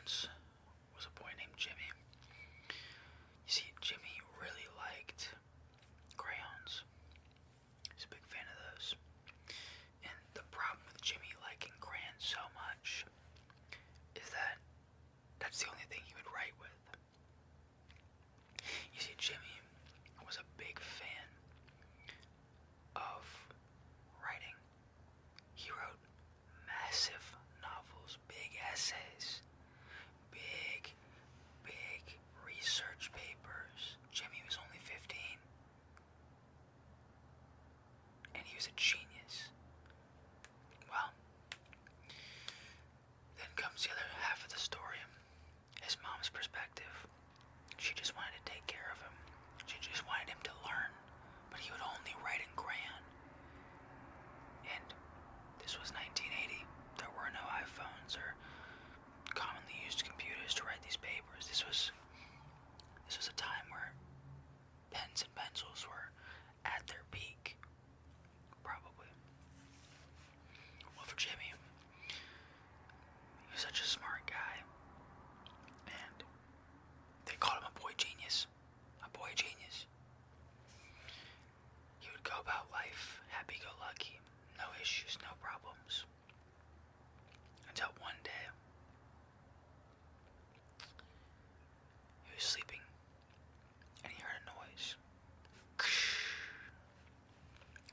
once was a boy named Jimmy. You see, Jimmy really liked crayons. He's a big fan of those. And the problem with Jimmy liking crayons so much is that that's the only thing he would write with. You see, Jimmy was a big fan of writing. He wrote massive novels, big essays, big research papers. Jimmy was only 15. And he was a genius. Well, then comes the other half of the story. His mom's perspective. She just wanted to take care of him. She just wanted him to learn. But he would only write in crayon. And this was 1980. There were no iPhones or commonly used computers to write these papers. This was a time where pens and pencils were at their peak. Probably. Well, for Jimmy, he was such a smart guy. And they called him a boy genius. A boy genius. He would go about life happy-go-lucky. No issues, no problems. Until one day, he was sleeping and he heard a noise.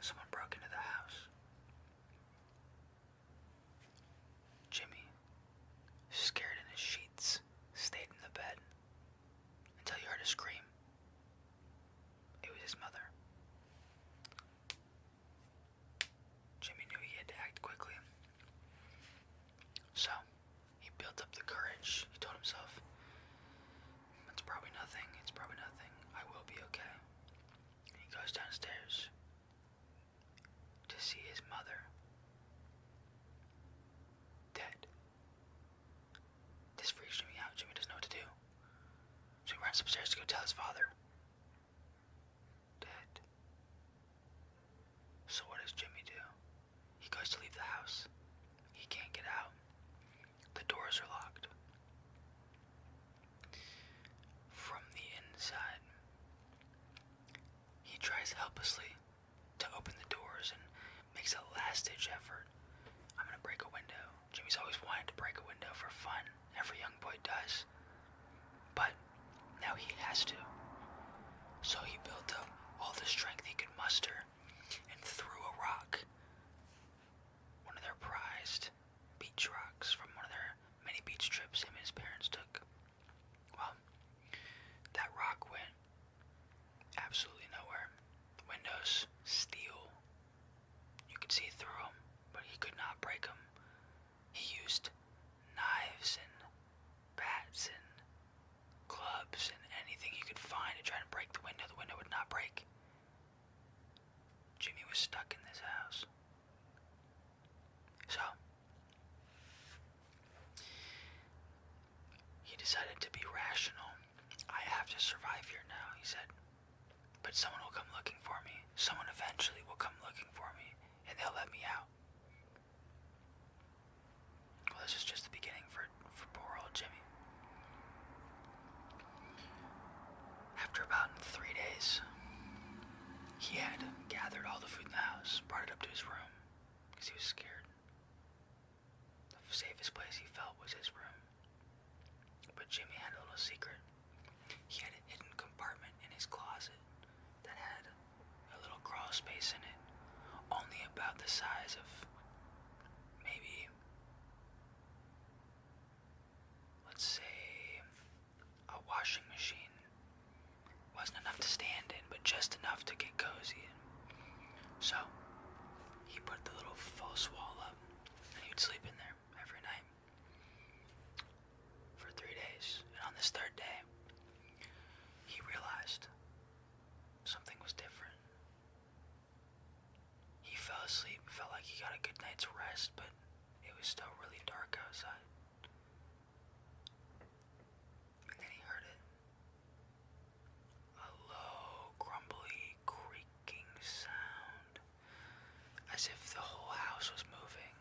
Someone broke into the house. Jimmy, scared in his sheets, stayed in the bed until he heard a scream. It was his mother. Jimmy knew he had to act quickly. So, he built up the courage. He told himself, it's probably nothing. I will be okay. And he goes downstairs to see his mother dead. This freaks Jimmy out. Jimmy doesn't know what to do. So he runs upstairs to go tell his father. Dead. So what does Jimmy do? He goes to leave the house. He can't get out. The doors are locked. From the inside, he tries helplessly to open the doors and makes a last-ditch effort. I'm gonna break a window. Jimmy's always wanted to break a window for fun. Every young boy does. But now he has to. So he built up all the strength he could muster and threw a rock. One of their prized beach rocks from one of their many beach trips him and his parents took. Well, that rock went absolutely nowhere. Windows, steel. You could see through them, but he could not break them. He used knives and bats and clubs and anything he could find to try to break the window. The window would not break. Jimmy was stuck in this house. So, he decided to be rational. I have to survive here now, he said. But someone will come looking for me. Someone eventually will come looking for me, and they'll let me out. Well, this is just the beginning for poor old Jimmy. After about 3 days, he had gathered all the food in the house, brought it up to his room, because he was scared. The safest place he felt was his room. But Jimmy had a little secret. He had a hidden compartment in his closet that had a little crawl space in it, only about the size of maybe, let's say, a washing machine. Wasn't enough to stand in, but just enough to get cozy in. So, he put the little false wall up, and he would sleep in there every night for 3 days. And on this third day, he realized something was different. He fell asleep, felt like he got a good night's rest, but it was still really dark outside. And then he heard it. A low, grumbly, creaking sound, as if the whole house was moving.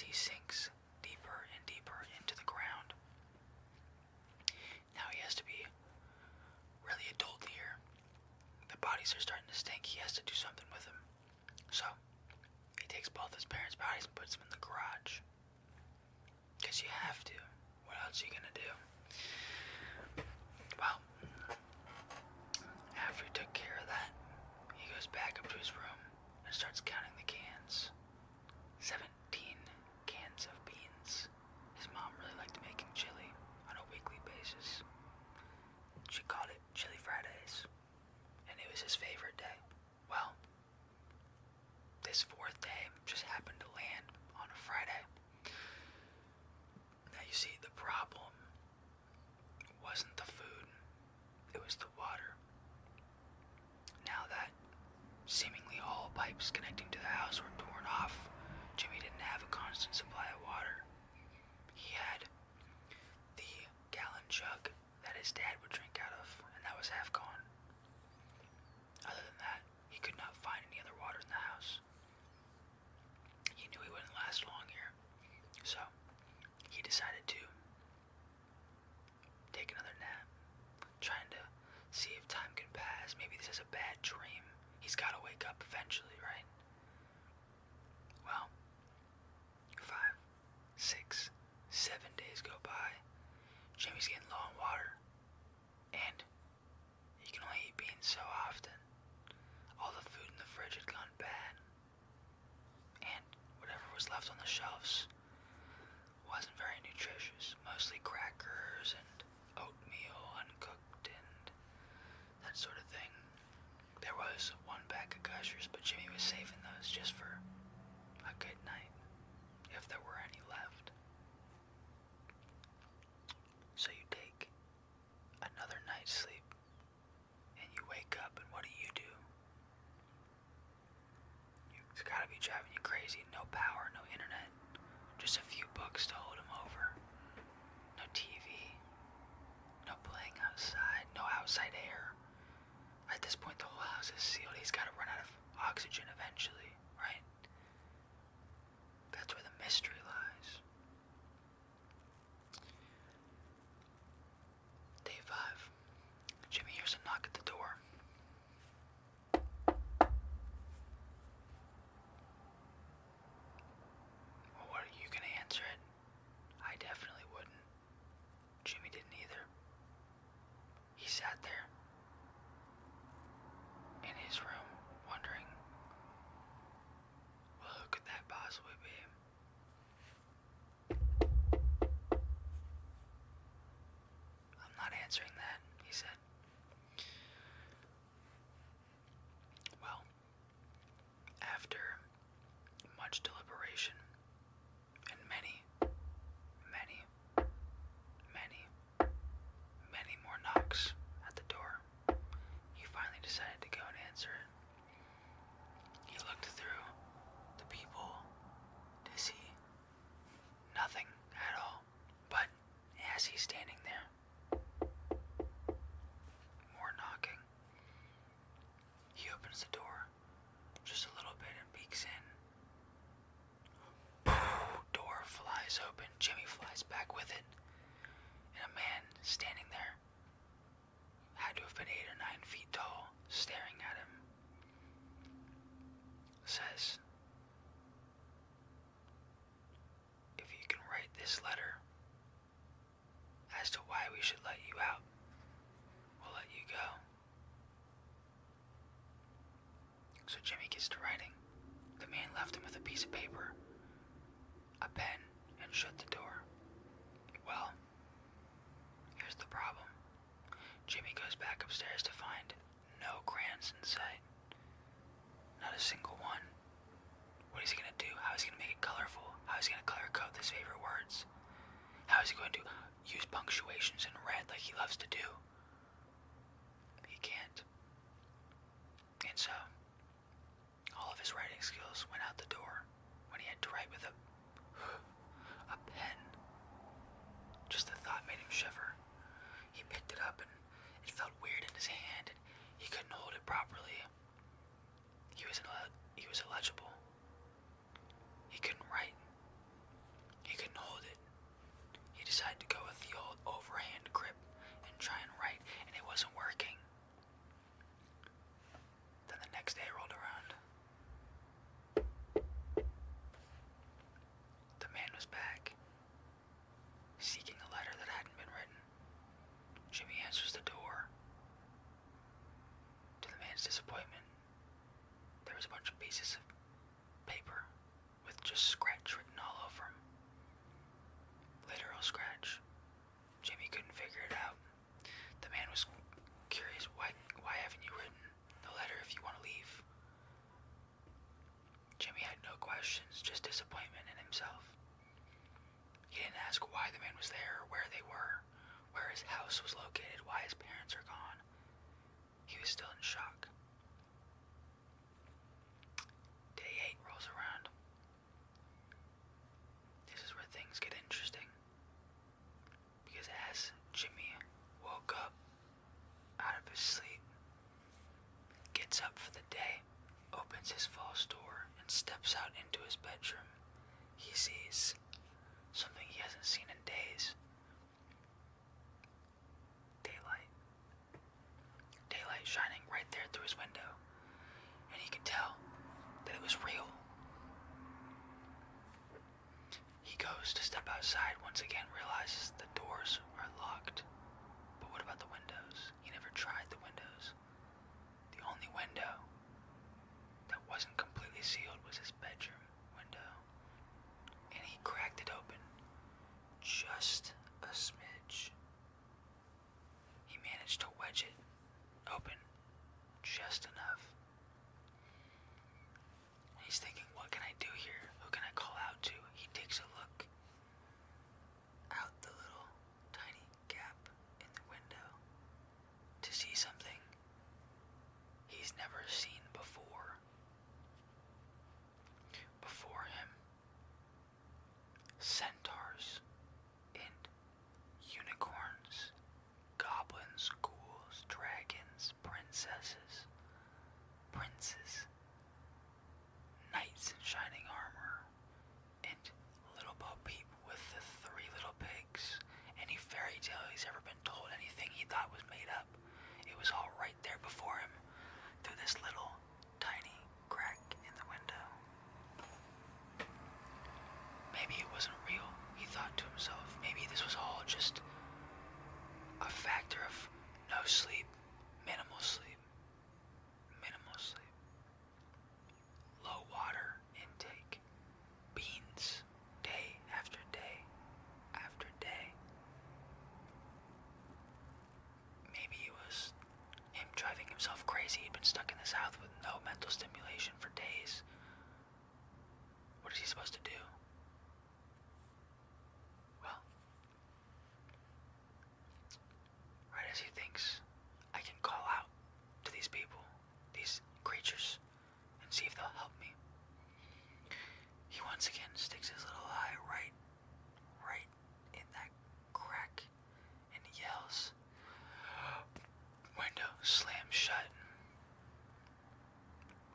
as he sinks deeper and deeper into the ground. Now he has to be really adult here. The bodies are starting to stink. He has to do something with them. So, he takes both his parents' bodies and puts them in the garage. Because you have to. What else are you gonna do? Well, after he took care of that, he goes back up to his room and starts counting the cans. 17 cans of beans. His mom really liked making chili on a weekly basis. She called it Chili Fridays, and it was his favorite day. Well, this fourth day just happened to land on a Friday. Now you see, the problem wasn't the food, it was the water. Now that seemingly all pipes connecting to the house were torn off, Jimmy didn't have a constant supply of water. He had the gallon jug that his dad would drink out of, and that was half gone. Other than that, he could not find any other water in the house. He knew he wouldn't last long here, so he decided to take another nap, trying to see if time can pass. Maybe this is a bad dream. He's got to wake up eventually, right? Well, 5, 6, 7 days go by. Jimmy's getting low on water, and he can only eat beans so often. All the food in the fridge had gone bad, and whatever was left on the shelves wasn't very nutritious. Mostly crackers and oatmeal, uncooked, and that sort of thing. There was one bag of Gushers, but Jimmy was saving those just for a good night, if there were any left. So you take another night's sleep, and you wake up, and what do? It's gotta be driving you crazy. No power, no internet, just a few books to hold him over. No TV, no playing outside, no outside air. At this point, the whole house is sealed. He's gotta run out of oxygen eventually, right? That's where the mystery lies. Day 5. Jimmy hears a knock at the door. Well, what, are you gonna answer it? I definitely wouldn't. Jimmy didn't either. He sat there in his room, wondering, well, who could that possibly be? I'm not answering that, he said. Well, after much deliberation and many more knocks at the door, he finally decided to go and answer it. He looked through the people to see nothing at all, but as he's standing there, more knocking, he opens the door just a little bit and peeks in. Door flies open. Jimmy flies back with it, and a man standing there had to have been 8 or 9 feet tall, staring at him, says, "If you can write this letter as to why we should let you out, we'll let you go." So Jimmy gets to writing. The man left him with a piece of paper, a pen, and shut the door. Well, here's the problem. Jimmy goes back upstairs to find no crayons in sight. Not a single one. What is he gonna do? How is he gonna make it colorful? How is he gonna color code his favorite words? How is he going to use punctuations in red like he loves to do? He can't. And so, all of his writing skills went out the door when he had to write with a pen. Just the thought made him shiver. He picked it up and it felt weird in his hand, and he couldn't hold it properly. He was illegible. He couldn't write. pieces of paper with just scratch written all over them. Literal scratch. Jimmy couldn't figure it out. The man was curious, why haven't you written the letter if you want to leave? Jimmy had no questions, just disappointment in himself. He didn't ask why the man was there or where they were, where his house was located, why his parents are gone. He was still in shock. Day 8 rolls around. This is where things get interesting. Because as Jimmy woke up out of his sleep, gets up for the day, opens his false door, and steps out into his bedroom, he sees something he hasn't seen in days. Daylight. Daylight shining right there through his window, and he could tell that it was real. He goes to step outside, once again realizes the doors are locked. But what about the windows? He never tried the windows. The only window that wasn't completely sealed was his bedroom window. And he cracked it open just a smidge. He managed to wedge it open just enough. He's thinking, what can I do here? Who can I call out to? He takes a look out the little tiny gap in the window to see something he's never seen before. Before him, centaurs and unicorns, goblins, ghouls, dragons, princesses, princes, knights in shining armor, and little Bo Peep with the 3 little pigs. Any fairy tale he's ever been told, anything he thought was made up, it was all right there before him through this little tiny crack in the window. Maybe it wasn't real, he thought to himself. Maybe this was all just a factor of no sleep, minimal sleep, low water intake, beans, day after day after day. Maybe it was him driving himself crazy. He'd been stuck in this house with no mental stimulation for days. What is he supposed to do? Well, right as he thinks, I can call out to these people, these creatures, and see if they'll help me. He once again sticks his little eye right in that crack and yells. Window slams shut.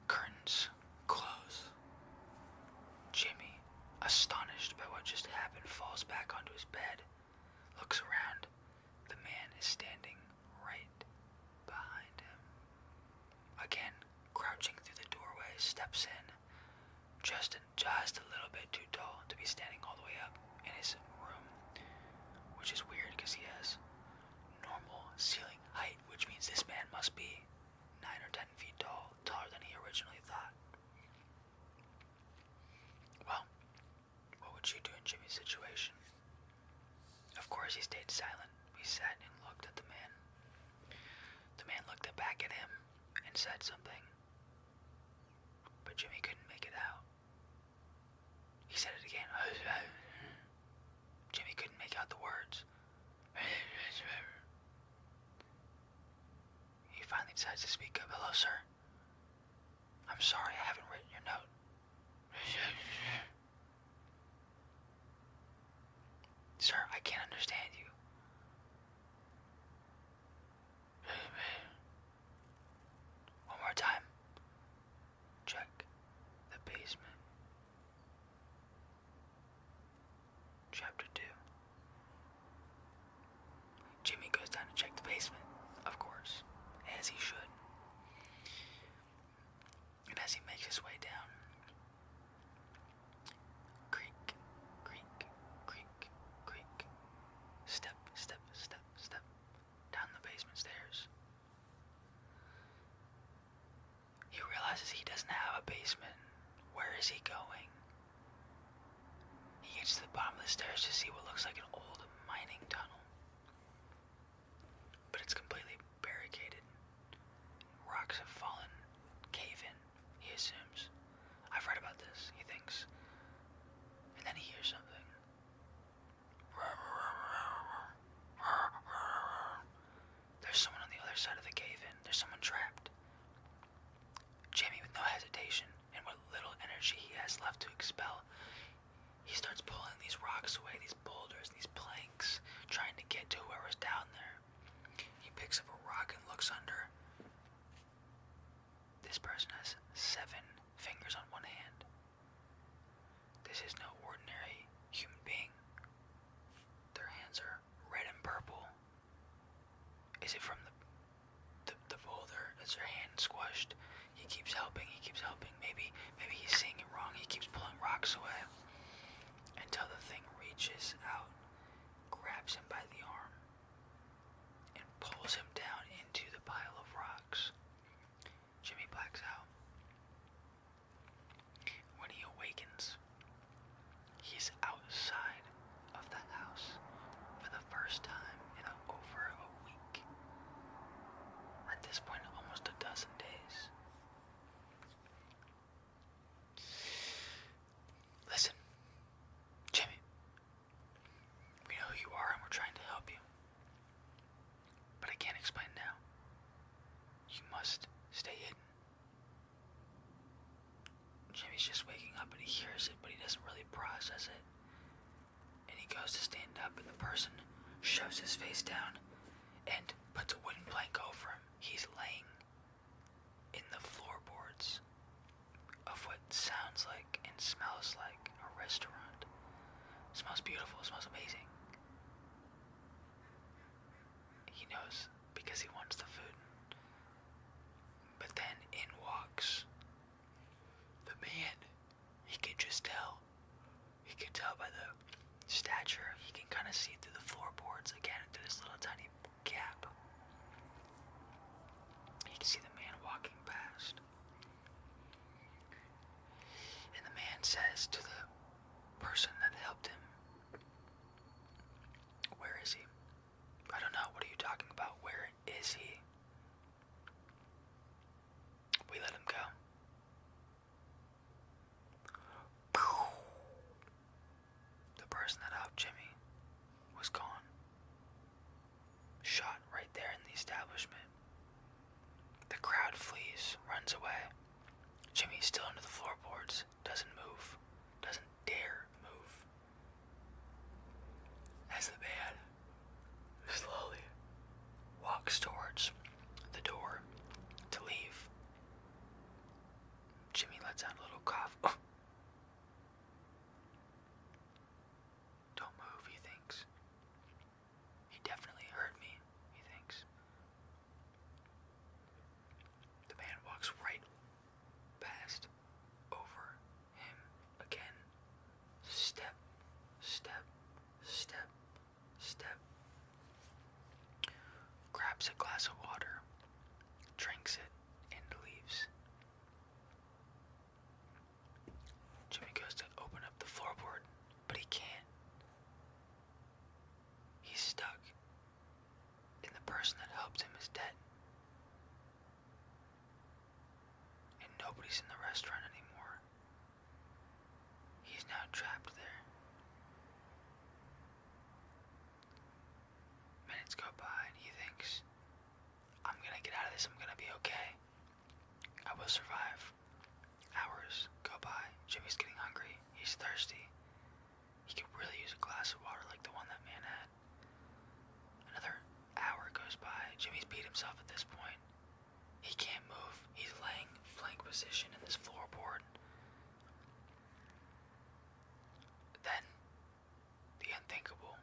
Curtains close. Jimmy, astonished by what just happened, falls back onto his bed, looks around. The man is standing right behind him. Again, crouching through the doorway, steps in, just a little bit too tall to be standing all the way up in his room, which is weird because he has normal ceiling height, which means this man must be 9 or 10 feet tall, taller than he originally thought. Well, what would you do in Jimmy's situation? Of course he stayed silent. He sat and looked at the man. The man looked back at him and said something, but Jimmy couldn't make it out. He said it again. Jimmy couldn't make out the words. He finally decides to speak up. Hello, sir. I'm sorry, I haven't written your note. Sir, I can't understand you. One more time. Check the basement. Chapter 2. Jimmy goes down to check the basement, of course, as he should. And as he makes his way down, creak, creak, creak, creak, step, step, step, step, down the basement stairs. He realizes he doesn't have a basement. is he going? He gets to the bottom of the stairs to see what looks like an old mining tunnel. But it's completely barricaded. Rocks have fallen. Cave in, he assumes. I've read about this, he thinks. And then he hears something. There's someone on the other side of the cave-in. There's someone trapped. Jimmy, with no hesitation, and what little energy he has left to expel, he starts pulling these rocks away, these boulders, these planks, trying to get to whoever's down there. He picks up a rock and looks under. This person has 7 fingers on one hand. This is no ordinary human being. Their hands are red and purple. Is it from the boulder? Is her hand squished? He keeps helping. Maybe he's seeing it wrong. He keeps pulling rocks away until the thing reaches out, grabs him by the arm, and pulls him down into the pile of rocks. Jimmy blacks out. When he awakens, he's outside of the house for the first time in over a week. At this point, almost a dozen days. Listen, Jimmy, we know who you are and we're trying to help you. But I can't explain now. You must stay hidden. Jimmy's just waking up and he hears it, but he doesn't really process it. And he goes to stand up and the person shoves his face down and puts a wooden plank over him. He's laying in the floorboards of what sounds like and smells like a restaurant. It smells beautiful, it smells amazing. He knows because he wants the food. But then in walks the man. He can just tell. He can tell by the stature. He can kind of see through the floorboards again through this little tiny gap. He can see the man walking past. And the man says to the person that helped him, "Where is he?" "I don't know. What are you talking about? Where is he?" "We let him go." The person that helped Jimmy was gone. Shot right there in the establishment. The crowd flees, runs away. Jimmy's still under the floorboards, doesn't move, doesn't dare move. As the man slowly walks towards the door to leave, Jimmy lets out a little cough. Don't move, he thinks. He definitely heard me, he thinks. The man walks right past over him again. Step, step, step, step. Grabs a glass of water, drinks it, and leaves. Jimmy goes to open up the floorboard, but he can't. He's stuck, and the person that helped him is dead. And nobody's in the restaurant anymore. He's now trapped there. Minutes go by and he thinks, "I'm gonna get out of this, I'm gonna be okay. I will survive." Hours go by. Jimmy's getting hungry. He's thirsty. He could really use a glass of water like the one that man had. Another hour goes by. Jimmy's beat himself at this point. He can't move. He's laying plank position in this floorboard. Then, the unthinkable.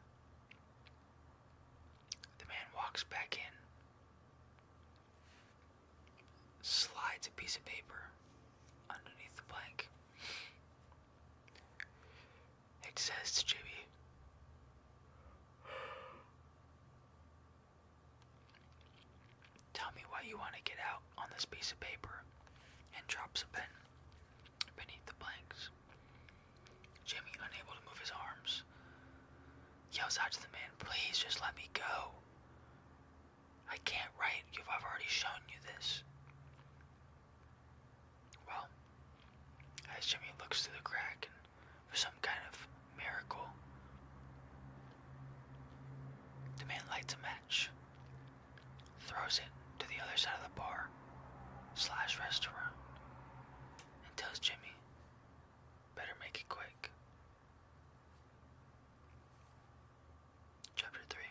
The man walks back in, slides a piece of paper underneath the plank. It says to Jimmy, "Tell me why you want to get out on this piece of paper," and drops a pen beneath the planks. yells out to the man, "Please, just let me go. I can't write. I've already shown you this." Well, as Jimmy looks through the crack and for some kind of miracle, the man lights a match, throws it to the other side of the bar / restaurant, and tells Jimmy, "Better make it quick." Chapter 3.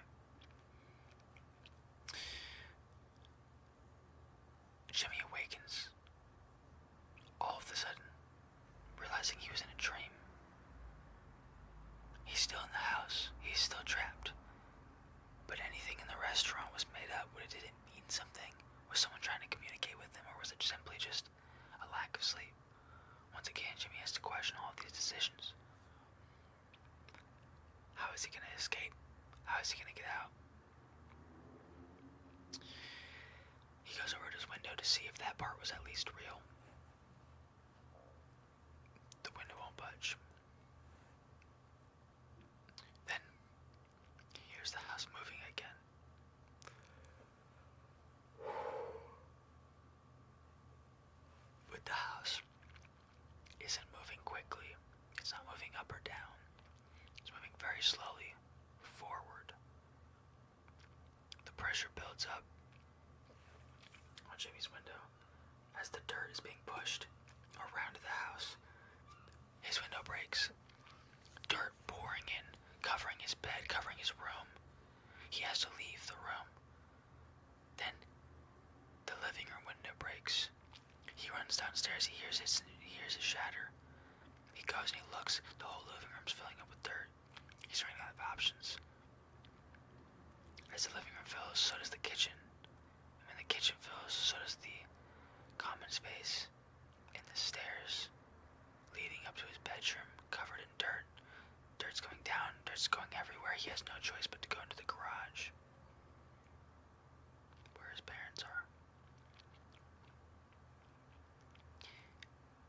Jimmy awakens, all of a sudden, realizing he was in a dream. He's still in the house, he's still trapped. But anything in the restaurant was made up. Did it mean something? Was someone trying to communicate with him, or was it simply just a lack of sleep? Once again, Jimmy has to question all of these decisions. How is he going to escape? How is he going to get out? He goes over to his window to see if that part was at least real. The window won't budge. Then he hears the house moving again. But the house isn't moving quickly. It's not moving up or down. It's moving very slowly forward. The pressure builds up on Jimmy's window as the dirt is being pushed around the house. His window breaks. Dirt pouring in, covering his bed, covering his room. He has to leave the room. Then the living room window breaks. He runs downstairs. He hears it shatter. He goes and he looks. The whole living room's filling up with dirt. He's running out of options. As the living room fills, so does the kitchen. And when the kitchen fills, so does the common space and the stairs leading up to his bedroom, covered in dirt. Dirt's going down. Dirt's going everywhere. He has no choice but to go into the garage, where his parents are.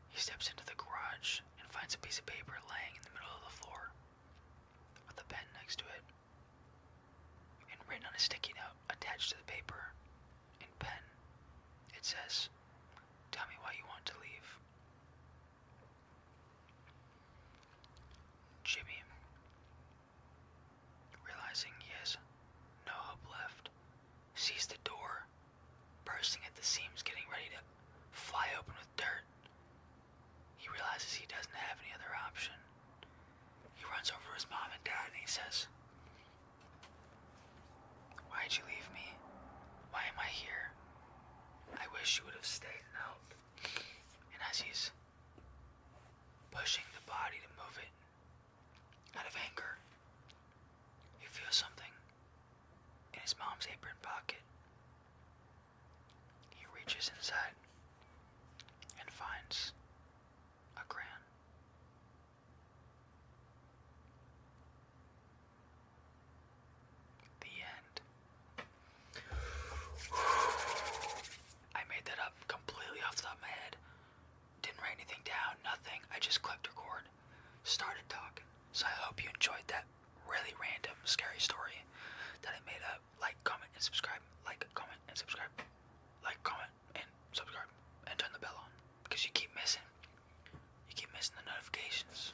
He steps into the garage and finds a piece of paper laying in the middle of the floor with a pen next to it. And written on a sticky note attached to the paper in pen, it says, "Tell me why you want to leave." Jimmy, realizing he has no hope left, sees the door bursting at the seams, getting ready to fly open with dirt. He realizes he doesn't have any other option. He runs over to his mom and dad and he says, "Why'd you leave me? Why am I here? I wish you would have stayed and helped." And as he's pushing the body to move it out of anger, he feels something in his mom's apron pocket. He reaches inside and finds a crayon. The end. I made that up completely off the top of my head. Didn't write anything down, nothing. I just clicked record, started talking. So I hope you enjoyed that really random, scary story that I made up. Like, comment, and subscribe. Like, comment, and subscribe. Like, comment, and subscribe. And turn the bell on. Because you keep missing the notifications.